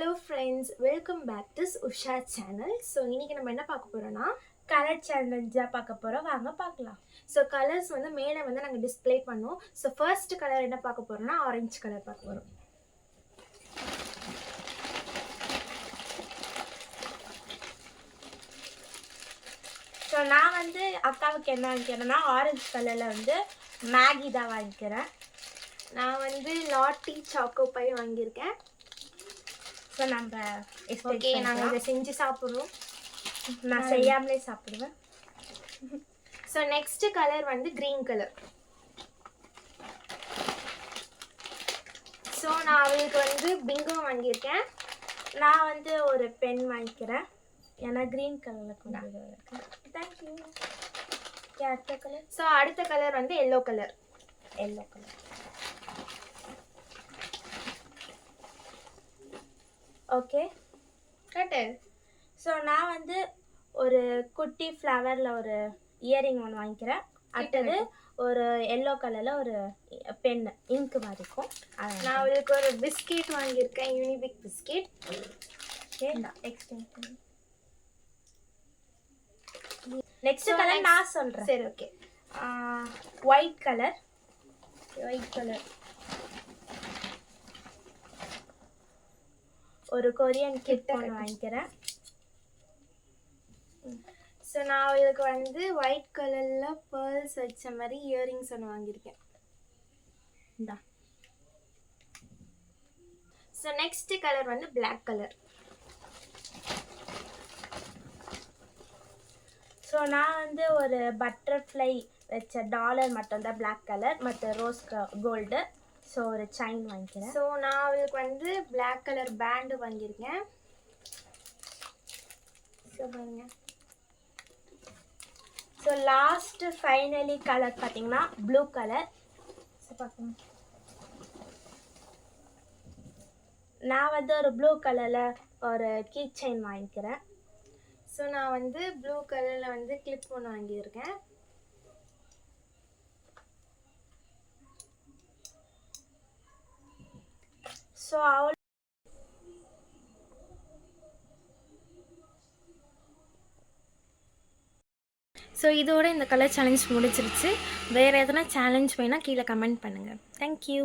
Hello friends, welcome back to Usha channel. So இன்றைக்கி நம்ம என்ன பார்க்க போகிறோன்னா கலர் சேலஞ்சாக பார்க்க போகிறோம். வாங்க பார்க்கலாம். ஸோ கலர்ஸ் வந்து மேலே வந்து நாங்கள் டிஸ்பிளே பண்ணோம். ஸோ ஃபர்ஸ்ட் கலர் என்ன பார்க்க போகிறோன்னா ஆரஞ்சு கலர் பார்க்க போகிறோம். ஸோ நான் வந்து அக்காவுக்கு என்ன வாங்கிக்கிறேன்னா ஆரஞ்சு கலரில் வந்து மேகி தான் வாங்கிக்கிறேன். நான் வந்து லாட்டி சாக்கோ பை வாங்கியிருக்கேன். ஸோ நம்ம ஓகே, நாங்கள் இதை செஞ்சு சாப்பிட்றோம். நான் செய்யாமலே சாப்பிடுவேன். ஸோ நெக்ஸ்ட் கலர் வந்து க்ரீன் கலர். ஸோ நான் அவளுக்கு வந்து பிங்கோ வாங்கியிருக்கேன். நான் வந்து ஒரு பென் வாங்கிக்கிறேன். ஏன்னா க்ரீன் கலரில் கொஞ்சம் இருக்கு. தேங்க்யூ. அடுத்த கலர். ஸோ அடுத்த கலர் வந்து yellow colour. Yellow colour. Okay correct. So நான் வந்து ஒரு குட்டி ஃப்ளவரில் ஒரு இயரிங் ஒன்று வாங்கிக்கிறேன். அடுத்தது ஒரு எல்லோ கலரில் ஒரு பென் இங்கு மாதிரி இருக்கும். நான் அவளுக்கு ஒரு பிஸ்கெட் வாங்கியிருக்கேன், Unibic biscuit. Okay, extent. Next colour நான் சொல்கிறேன். சரி, ஓகே. White colour. ஒரு கொரியன் கிட் ஒன்று வாங்கிக்கிறேன். ஸோ நான் அவளுக்கு வந்து ஒயிட் கலரில் பேர்ல்ஸ் வச்ச மாதிரி இயரிங்ஸ் ஒன்று வாங்கியிருக்கேன். இந்தா. ஸோ நெக்ஸ்ட் கலர் வந்து பிளாக் கலர். ஸோ நான் வந்து ஒரு பட்டர்ஃப்ளை வச்ச டாலர் மட்டும்தான் பிளாக் கலர், மற்ற ரோஸ் கோல்டு. ஸோ ஒரு செயின் வாங்கிக்கிறேன். ஸோ நான் அவளுக்கு வந்து பிளாக் கலர் பேண்டு வாங்கியிருக்கேன். ஸோ பாருங்க. ஸோ லாஸ்ட்டு ஃபைனலி கலர் பார்த்தீங்கன்னா ப்ளூ கலர். ஸோ பார்க்கணும். நான் வந்து ஒரு ப்ளூ கலரில் ஒரு கீ செயின் வாங்கிக்கிறேன். ஸோ நான் வந்து ப்ளூ கலரில் வந்து கிளிப் ஒன்று வாங்கியிருக்கேன். ஸோ அவள் ஸோ இதோட இந்த கலர் சேலஞ்ச் முடிச்சிருச்சு. வேறு எதனா சேலஞ்ச் வேணால் கீழே கமெண்ட் பண்ணுங்கள். தேங்க்யூ.